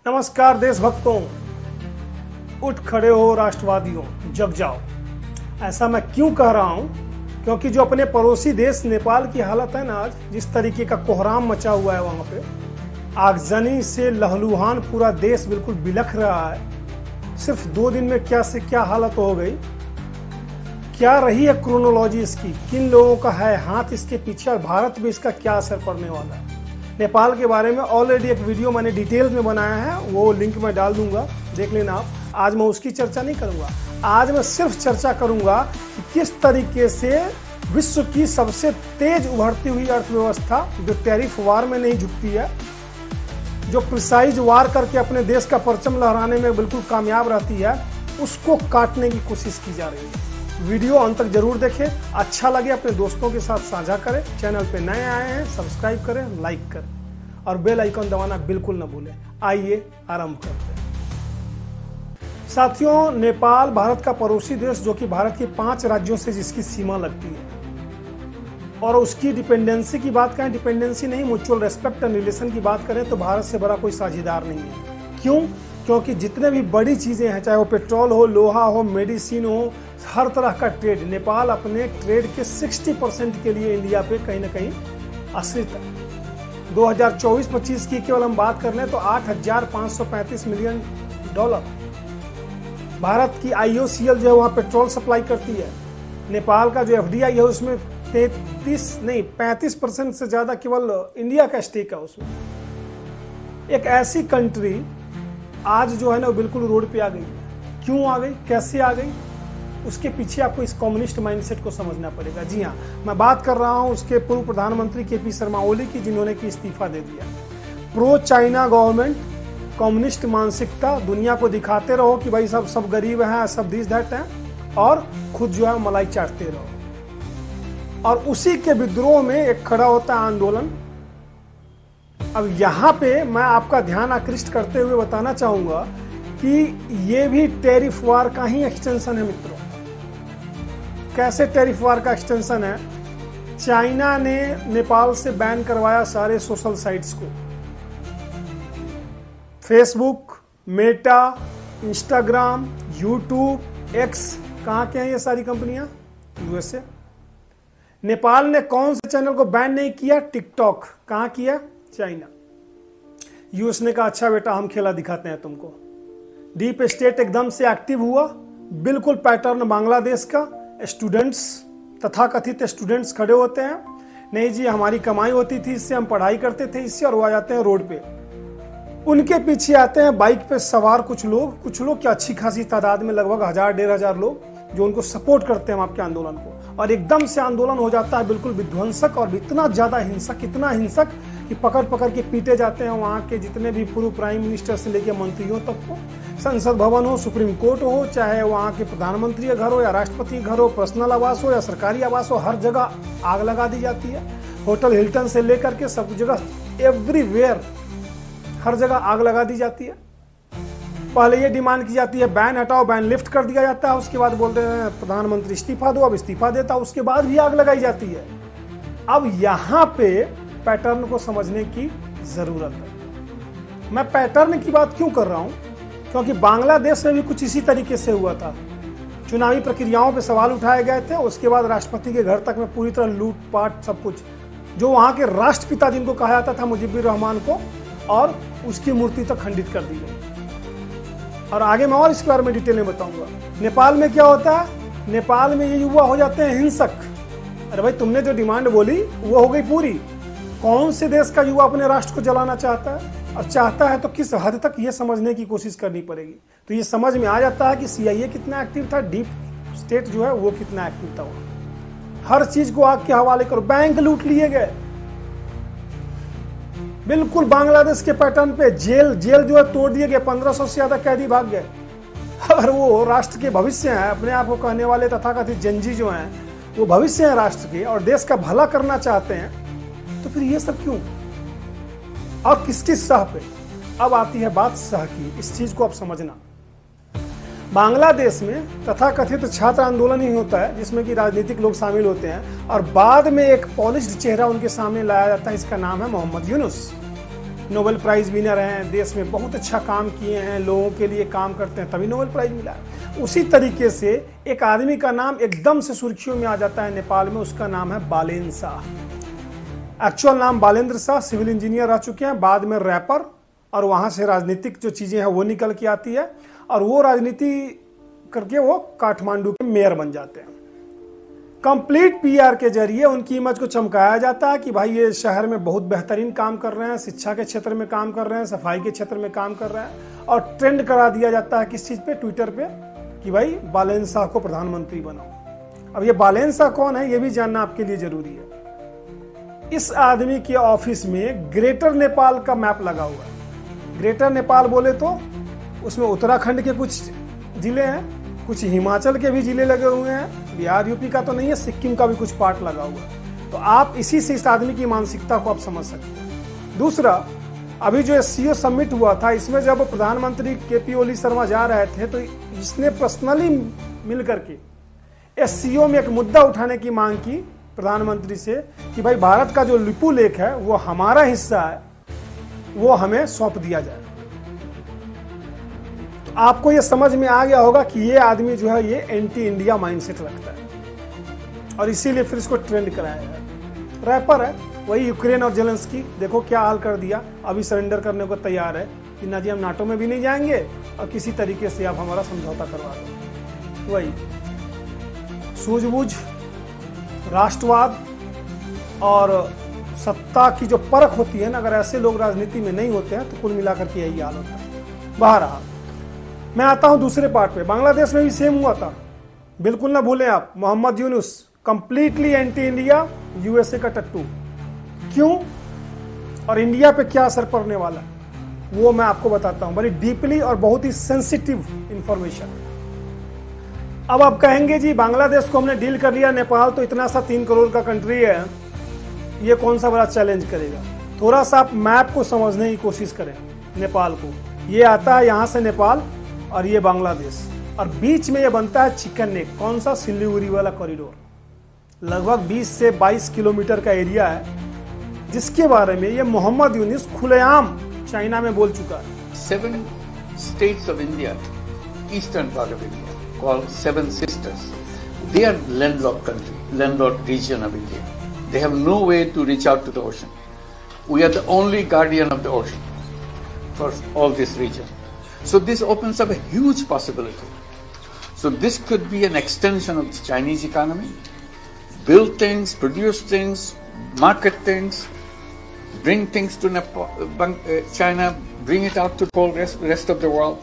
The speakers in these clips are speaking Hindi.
नमस्कार देशभक्तों, उठ खड़े हो राष्ट्रवादियों, जग जाओ। ऐसा मैं क्यों कह रहा हूं? क्योंकि जो अपने पड़ोसी देश नेपाल की हालत है ना, आज जिस तरीके का कोहराम मचा हुआ है वहां पे, आगजनी से लहलुहान पूरा देश बिल्कुल बिलख रहा है। सिर्फ 2 दिन में क्या से क्या हालत हो गई। क्या रही है क्रोनोलॉजी इसकी, किन लोगों का है हाथ इसके पीछे और भारत में इसका क्या असर पड़ने वाला है। नेपाल के बारे में ऑलरेडी एक वीडियो मैंने डिटेल्स में बनाया है, वो लिंक मैं डाल दूंगा, देख लेना आप। आज मैं उसकी चर्चा नहीं करूंगा, आज मैं सिर्फ चर्चा करूंगा कि किस तरीके से विश्व की सबसे तेज उभरती हुई अर्थव्यवस्था, जो टैरिफ वार में नहीं झुकती है, जो प्रिसाइज वार करके अपने देश का परचम लहराने में बिल्कुल कामयाब रहती है, उसको काटने की कोशिश की जा रही है। वीडियो अंत तक जरूर देखें, अच्छा लगे अपने दोस्तों के साथ साझा करें। चैनल पे नए आए हैं सब्सक्राइब करें, लाइक करें और बेल आइकन दबाना बिल्कुल न भूलें। आइए आरंभ करते हैं। साथियों, नेपाल भारत का पड़ोसी देश, जो कि भारत के 5 राज्यों से जिसकी सीमा लगती है, और उसकी डिपेंडेंसी की बात करें, डिपेंडेंसी नहीं, म्यूचुअल रेस्पेक्ट एंड रिलेशन की बात करें तो भारत से बड़ा कोई साझेदार नहीं है। क्यों? क्योंकि जितने भी बड़ी चीजें हैं, चाहे वो पेट्रोल हो, लोहा हो, मेडिसिन हो, हर तरह का ट्रेड, नेपाल अपने ट्रेड के 60% के लिए इंडिया पे कहीं ना कहीं आश्रित है। 2024-25 की केवल हम बात कर लें तो $8,535 मिलियन भारत की IOCL जो है वहां पेट्रोल सप्लाई करती है। नेपाल का जो FDI है उसमें 35% से ज्यादा केवल इंडिया का स्टेक है उसमें। एक ऐसी कंट्री आज जो है ना वो बिल्कुल रोड पे आ गई। क्यों आ गई, कैसे आ गई, उसके पीछे आपको इस कम्युनिस्ट माइंडसेट को समझना पड़ेगा। जी हाँ, मैं बात कर रहा हूं उसके पूर्व प्रधानमंत्री KP शर्मा ओली की, जिन्होंने की इस्तीफा दे दिया। प्रो चाइना गवर्नमेंट, कम्युनिस्ट मानसिकता, दुनिया को दिखाते रहो कि भाई सब गरीब हैं, सब दिस दैट हैं, और खुद जो है मलाई चाटते रहो। और उसी के विद्रोह में एक खड़ा होता है आंदोलन। अब यहाँ पे मैं आपका ध्यान आकृष्ट करते हुए बताना चाहूंगा कि ये भी टैरिफ वार का ही एक्सटेंशन है मित्रों। कैसे टैरिफ वार का एक्सटेंशन है? चाइना ने नेपाल से बैन करवाया सारे सोशल साइट्स को, Facebook, Meta, Instagram, YouTube, x. कहाँ के हैं ये सारी कंपनियां? USA। नेपाल ने कौन से चैनल को बैन नहीं किया? टिकटॉक। कहाँ किया? चाइना। यूएस ने कहा अच्छा बेटा हम खेला दिखाते हैं तुमको। डीप स्टेट एकदम से एक्टिव हुआ, बिल्कुल पैटर्न बांग्लादेश का। स्टूडेंट्स, तथाकथित स्टूडेंट्स खड़े होते हैं, नहीं जी हमारी कमाई होती थी इससे, हम पढ़ाई करते थे इससे, और वो आ जाते हैं रोड पे। उनके पीछे आते हैं बाइक पे सवार कुछ लोग क्या अच्छी खासी तादाद में, लगभग 1000-1500 लोग, जो उनको सपोर्ट करते हैं आपके आंदोलन को। और एकदम से आंदोलन हो जाता है बिल्कुल विध्वंसक, और इतना ज्यादा हिंसक, इतना हिंसक कि पकड़ के पीटे जाते हैं वहां के जितने भी पूर्व प्राइम मिनिस्टर से लेकर मंत्रियों तक को। संसद भवन हो, सुप्रीम कोर्ट हो, चाहे वहां के प्रधानमंत्री का घर हो या राष्ट्रपति घर हो, पर्सनल आवास हो या सरकारी आवास हो, हर जगह आग लगा दी जाती है। होटल हिल्टन से लेकर के सब जगह, एवरीवेयर, हर जगह आग लगा दी जाती है। पहले ये डिमांड की जाती है बैन हटाओ, बैन लिफ्ट कर दिया जाता है, उसके बाद बोलते हैं प्रधानमंत्री इस्तीफा दो, अब इस्तीफा देता, उसके बाद भी आग लगाई जाती है। अब यहां पे पैटर्न को समझने की जरूरत है। मैं पैटर्न की बात क्यों कर रहा हूं? क्योंकि बांग्लादेश में भी कुछ इसी तरीके से हुआ था। चुनावी प्रक्रियाओं पे सवाल उठाए गए थे, उसके बाद राष्ट्रपति के घर तक में पूरी तरह लूटपाट सब कुछ, जो वहां के राष्ट्रपिता जिनको कहा जाता था मुजीबुर रहमान को, और उसकी मूर्ति तक खंडित कर दी गई। और आगे मैं और इसके बारे में डिटेल में बताऊंगा। नेपाल में क्या होता है? नेपाल में ये युवा हो जाते हैं हिंसक। अरे भाई तुमने जो डिमांड बोली वो हो गई पूरी। कौन से देश का युवा अपने राष्ट्र को जलाना चाहता है? और चाहता है तो किस हद तक, ये समझने की कोशिश करनी पड़ेगी। तो ये समझ में आ जाता है कि CIA कितना एक्टिव था, डीप स्टेट जो है वो कितना एक्टिव था। हर चीज को आग के हवाले करो। बैंक लूट लिए गए बिल्कुल बांग्लादेश के पैटर्न पे। जेल जो है तोड़ दिए गए, 1500 से ज्यादा कैदी भाग गए। अगर वो राष्ट्र के भविष्य हैं, अपने आप को कहने वाले तथाकथित जनजी जो हैं, वो भविष्य है राष्ट्र के और देश का भला करना चाहते हैं, तो फिर ये सब क्यों? और किसकी सह पे? अब आती है बात सह की। इस चीज को आप समझना। बांग्लादेश में तथाकथित छात्र आंदोलन ही होता है, जिसमें कि राजनीतिक लोग शामिल होते हैं, और बाद में एक पॉलिश्ड चेहरा उनके सामने लाया जाता है। इसका नाम है Mohammad Yunus. Nobel prize winner हैं, देश में बहुत अच्छा काम किए हैं, लोगों के लिए काम करते हैं, तभी नोबेल प्राइज मिला है। उसी तरीके से एक आदमी का नाम एकदम से सुर्खियों में आ जाता है नेपाल में, उसका नाम है बालेन शाह। एक्चुअल नाम बालेंद्र शाह, सिविल इंजीनियर रह चुके हैं, बाद में रैपर, और वहां से राजनीतिक जो चीजें हैं वो निकल के आती है, और वो राजनीति करके वो काठमांडू के मेयर बन जाते हैं। कंप्लीट पीआर के जरिए उनकी इमेज को चमकाया जाता है कि भाई ये शहर में बहुत बेहतरीन काम कर रहे हैं, शिक्षा के क्षेत्र में काम कर रहे हैं, सफाई के क्षेत्र में काम कर रहे हैं, और ट्रेंड करा दिया जाता है किस चीज पे, ट्विटर पे, कि भाई बालेन शाह को प्रधानमंत्री बनाओ। अब ये बालेन शाह कौन है ये भी जानना आपके लिए जरूरी है। इस आदमी के ऑफिस में ग्रेटर नेपाल का मैप लगा हुआ है। ग्रेटर नेपाल बोले तो उसमें उत्तराखंड के कुछ जिले हैं, कुछ हिमाचल के भी जिले लगे हुए हैं, बिहार यूपी का तो नहीं है, सिक्किम का भी कुछ पार्ट लगा हुआ है। तो आप इसी से इस आदमी की मानसिकता को आप समझ सकते हैं। दूसरा, अभी जो SCO समिट हुआ था, इसमें जब प्रधानमंत्री KP ओली शर्मा जा रहे थे तो इसने पर्सनली मिल करके SCO में एक मुद्दा उठाने की मांग की प्रधानमंत्री से कि भाई भारत का जो लिपू लेक है वो हमारा हिस्सा है, वो हमें सौंप दिया जाए। तो आपको ये समझ में आ गया होगा कि ये आदमी जो है ये एंटी इंडिया माइंडसेट रखता है, और इसीलिए फिर इसको ट्रेंड कराया है। रैपर है, वही यूक्रेन और जेलेंस्की देखो क्या हाल कर दिया, अभी सरेंडर करने को तैयार है कि ना जी हम नाटो में भी नहीं जाएंगे और किसी तरीके से आप हमारा समझौता करवा दो। वही सूझबूझ, राष्ट्रवाद और सत्ता की जो परख होती है ना, अगर ऐसे लोग राजनीति में नहीं होते हैं तो कुल मिलाकर के यही हाल होता है। बहरहाल मैं आता हूं दूसरे पार्ट पे। बांग्लादेश में भी सेम हुआ था, बिल्कुल ना भूलें आप। Mohammad Yunus completely anti India, USA का टट्टू। क्यों और इंडिया पे क्या असर पड़ने वाला है वो मैं आपको बताता हूं, बड़ी डीपली और बहुत ही सेंसिटिव इंफॉर्मेशन। अब आप कहेंगे जी बांग्लादेश को हमने डील कर लिया, नेपाल तो इतना सा 3 करोड़ का कंट्री है, ये कौन सा बड़ा चैलेंज करेगा। थोड़ा सा आप मैप को समझने की कोशिश करें। नेपाल को ये आता है यहाँ से नेपाल और ये बांग्लादेश, और बीच में ये बनता है चिकन नेक। कौन सा? सिलीगुड़ी वाला कॉरिडोर। लगभग 20 से 22 किलोमीटर का एरिया है, जिसके बारे में ये मोहम्मद यूनुस खुलेआम चाइना में बोल चुका है। 7 states of India, eastern part of India, called Seven Sisters. They are landlocked country, landlocked region of India. They have no way to reach out to the ocean. We are the only guardian of the ocean for all this region. So this opens up a huge possibility. So this could be an extension of the Chinese economy. Build things, produce things, market things, bring things to China, bring it out to the whole rest of the world.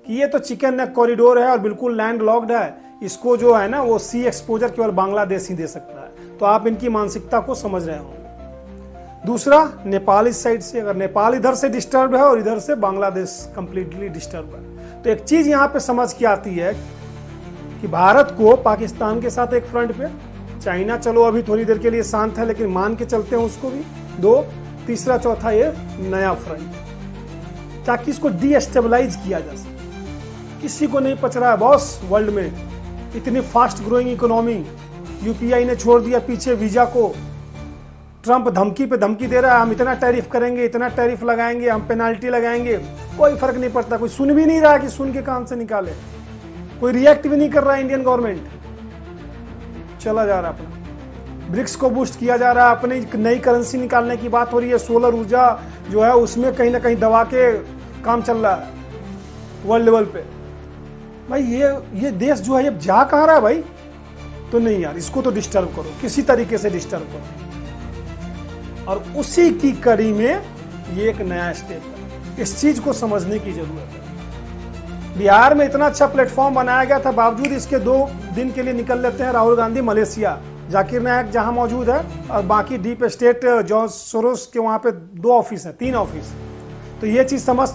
कि ये तो चिकन नेक कॉरिडोर है और बिल्कुल लैंड लॉक्ड है, इसको जो है ना वो सी एक्सपोजर केवल बांग्लादेश ही दे सकता है। तो आप इनकी मानसिकता को समझ रहे होंगे। दूसरा, नेपाल इस साइड से, अगर नेपाल इधर से डिस्टर्ब है और इधर से बांग्लादेश कंप्लीटली डिस्टर्ब है, तो एक चीज यहाँ पे समझ के आती है कि भारत को पाकिस्तान के साथ एक फ्रंट पे, चाइना चलो अभी थोड़ी देर के लिए शांत है लेकिन मान के चलते हैं उसको भी, 2, तीसरा चौथा ये नया फ्रंट, ताकि इसको डीएस्टेबलाइज किया जा सके। किसी को नहीं पच रहा है बॉस, वर्ल्ड में इतनी फास्ट ग्रोइंग इकोनॉमी, यूपीआई ने छोड़ दिया पीछे वीजा को, ट्रंप धमकी पे धमकी दे रहा है, हम इतना टैरिफ करेंगे, इतना टैरिफ लगाएंगे, हम पेनाल्टी लगाएंगे, कोई फर्क नहीं पड़ता। कोई सुन भी नहीं रहा कि सुन के कान से निकाले, कोई रिएक्ट भी नहीं कर रहा है। इंडियन गवर्नमेंट चला जा रहा है अपना, ब्रिक्स को बूस्ट किया जा रहा है, अपनी नई करेंसी निकालने की बात हो रही है, सोलर ऊर्जा जो है उसमें कहीं ना कहीं दबा के काम चल रहा है वर्ल्ड लेवल पे। भाई ये देश जो है ये जा कहाँ रहा है भाई? तो नहीं यार, इसको तो डिस्टर्ब करो, किसी तरीके से डिस्टर्ब करो। और उसी की कड़ी में ये एक नया स्टेप है, इस चीज को समझने की जरूरत है। बिहार में इतना अच्छा प्लेटफॉर्म बनाया गया था, बावजूद इसके 2 दिन के लिए निकल लेते हैं राहुल गांधी मलेशिया, जाकिर नायक जहां मौजूद है, और बाकी डीप स्टेट जॉर्ज सोरोस के वहां पे 2 ऑफिस है, 3 ऑफिस। तो ये चीज समझ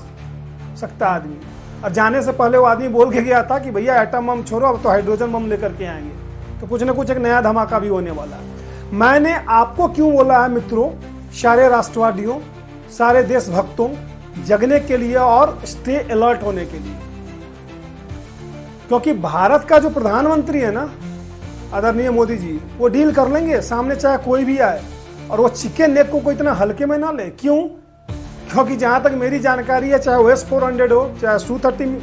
सकता आदमी। और जाने से पहले वो आदमी बोल के गया था कि भैया एटम बम छोड़ो, अब तो हाइड्रोजन बम लेकर के आएंगे। तो कुछ ना कुछ एक नया धमाका भी होने वाला है। मैंने आपको क्यों बोला है मित्रों, सारे राष्ट्रवादियों, सारे देशभक्तों, जगने के लिए और स्टे अलर्ट होने के लिए, क्योंकि भारत का जो प्रधानमंत्री है ना आदरणीय मोदी जी, वो डील कर लेंगे सामने चाहे कोई भी आए, और वो चिकन नेक को इतना हल्के में ना ले। क्यों? क्योंकि जहां तक मेरी जानकारी है, चाहे वो S-400 हो, चाहे Su-30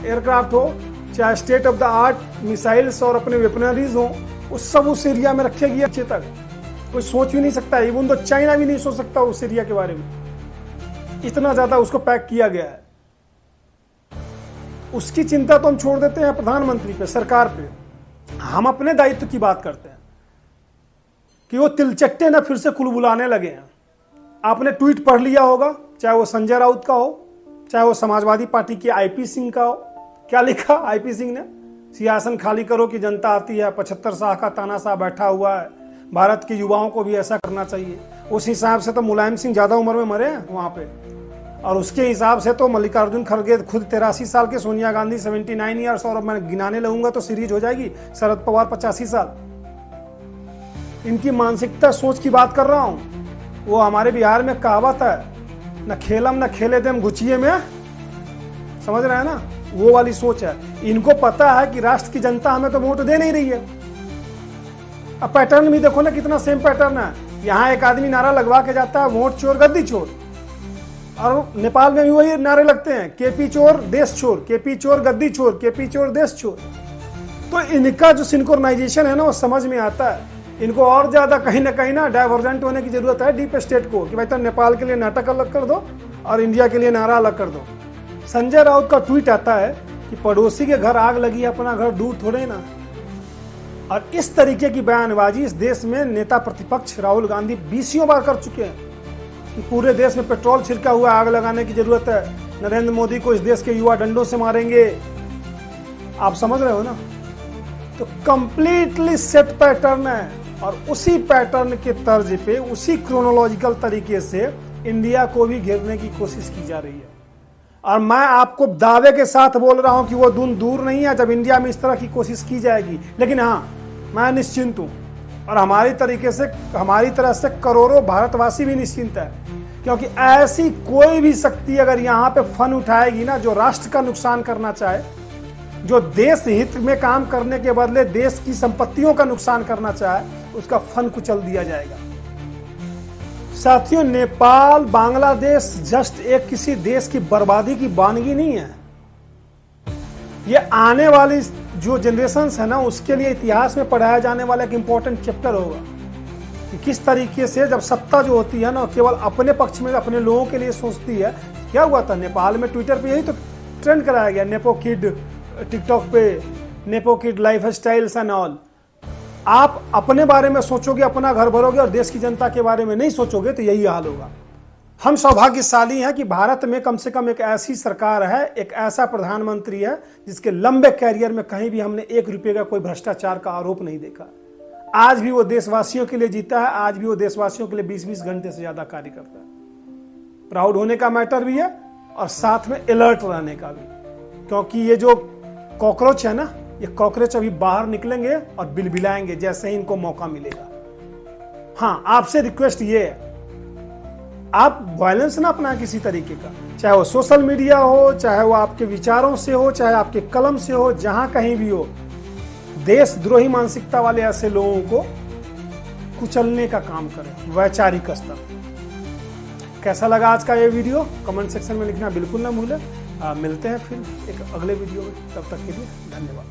एयरक्राफ्ट हो, चाहे state of the art missiles और अपने वेपनरीज हो, वो सब उस एरिया में रखे गए अच्छे तक। कोई सोच भी नहीं सकता, इवन तो चाइना भी नहीं सोच सकता उस एरिया के बारे में, इतना ज्यादा उसको पैक किया गया है। उसकी चिंता तो हम छोड़ देते हैं प्रधानमंत्री पे, सरकार पे। हम अपने दायित्व की बात करते हैं कि वो तिलचट्टे ना फिर से कुलबुलाने लगे हैं। आपने ट्वीट पढ़ लिया होगा, चाहे वो संजय राउत का हो, चाहे वो समाजवादी पार्टी के IP सिंह का हो। क्या लिखा IP सिंह ने? सिंहासन खाली करो कि जनता आती है, 75 शाह का तानाशाह बैठा हुआ है, भारत के युवाओं को भी ऐसा करना चाहिए। उस हिसाब से तो मुलायम सिंह ज्यादा उम्र में मरे हैं वहां पे, और उसके हिसाब से तो मल्लिकार्जुन खड़गे खुद 83 साल के, सोनिया गांधी 79 ईयर्स, और मैं गिनाने लगूंगा तो सीरीज हो जाएगी। शरद पवार 85 साल। इनकी मानसिकता सोच की बात कर रहा हूं। वो हमारे बिहार में कहावत है, न खेलम न खेले देम गुचिए में, समझ रहे हैं ना, वो वाली सोच है। इनको पता है कि राष्ट्र की जनता हमें तो वोट दे नहीं रही है। अब पैटर्न भी देखो ना, कितना सेम पैटर्न है। यहाँ एक आदमी नारा लगवा के जाता है, वोट चोर गद्दी चोर, और नेपाल में भी वही नारे लगते हैं, KP चोर देश चोर, KP चोर गद्दी चोर, KP चोर देश चोर। तो इनका जो सिंक्रोनाइजेशन है ना, वो समझ में आता है। इनको और ज्यादा कहीं ना डाइवर्जेंट होने की जरूरत है डीप स्टेट को, कि भाई तो नेपाल के लिए नाटक अलग कर दो और इंडिया के लिए नारा अलग कर दो। संजय राउत का ट्वीट आता है कि पड़ोसी के घर आग लगी, अपना घर दूर थोड़े ना। और इस तरीके की बयानबाजी इस देश में नेता प्रतिपक्ष राहुल गांधी 20 बार कर चुके हैं कि पूरे देश में पेट्रोल छिड़का हुआ, आग लगाने की जरूरत है, नरेंद्र मोदी को इस देश के युवा डंडों से मारेंगे। आप समझ रहे हो ना? तो कंप्लीटली सेट पैटर्न है, और उसी पैटर्न के तर्ज पे, उसी क्रोनोलॉजिकल तरीके से इंडिया को भी घेरने की कोशिश की जा रही है। और मैं आपको दावे के साथ बोल रहा हूं कि वो दिन दूर नहीं है जब इंडिया में इस तरह की कोशिश की जाएगी। लेकिन हाँ, मैं निश्चिंत हूं, और हमारी तरह से करोड़ों भारतवासी भी निश्चिंत है, क्योंकि ऐसी कोई भी शक्ति अगर यहाँ पे फन उठाएगी ना, जो राष्ट्र का नुकसान करना चाहे, जो देश हित में काम करने के बदले देश की संपत्तियों का नुकसान करना चाहे, उसका फन कुचल दिया जाएगा। साथियों, नेपाल बांग्लादेश जस्ट एक किसी देश की बर्बादी की वानगी नहीं है। ये आने वाली जो जनरेशन्स है ना, उसके लिए इतिहास में पढ़ाया जाने वाला एक इंपॉर्टेंट चैप्टर होगा कि किस तरीके से जब सत्ता जो होती है ना, केवल अपने पक्ष में, अपने लोगों के लिए सोचती है। क्या हुआ था नेपाल में? ट्विटर पे यही तो ट्रेंड कराया गया, नेपो किड, टिकटॉक पे nepo kid life styles and all. आप अपने बारे में सोचोगे, अपना घर भरोगे, और देश की जनता के बारे में नहीं सोचोगे, तो यही हाल होगा। हम सौभाग्यशाली हैं कि भारत में कम से कम एक ऐसी सरकार है, एक ऐसा प्रधानमंत्री है जिसके लंबे कैरियर में कहीं भी हमने 1 रुपये का कोई भ्रष्टाचार का आरोप नहीं देखा। आज भी वो देशवासियों के लिए जीता है, आज भी वो देशवासियों के लिए 20-20 घंटे से ज्यादा कार्य करता है। प्राउड होने का मैटर भी है, और साथ में अलर्ट रहने का भी, क्योंकि ये जो कॉकरोच है ना, ये कॉकरोच अभी बाहर निकलेंगे और बिलबिलाएंगे जैसे ही इनको मौका मिलेगा। हाँ, आपसे रिक्वेस्ट ये है, आप वायलेंस ना अपना किसी तरीके का, चाहे वो सोशल मीडिया हो, चाहे वो आपके विचारों से हो, चाहे आपके कलम से हो, जहां कहीं भी हो, देशद्रोही मानसिकता वाले ऐसे लोगों को कुचलने का काम करें वैचारिक स्तर। कैसा लगा आज का ये वीडियो? कमेंट सेक्शन में लिखना बिल्कुल ना भूलें। मिलते हैं फिर एक अगले वीडियो में, तब तक के लिए धन्यवाद।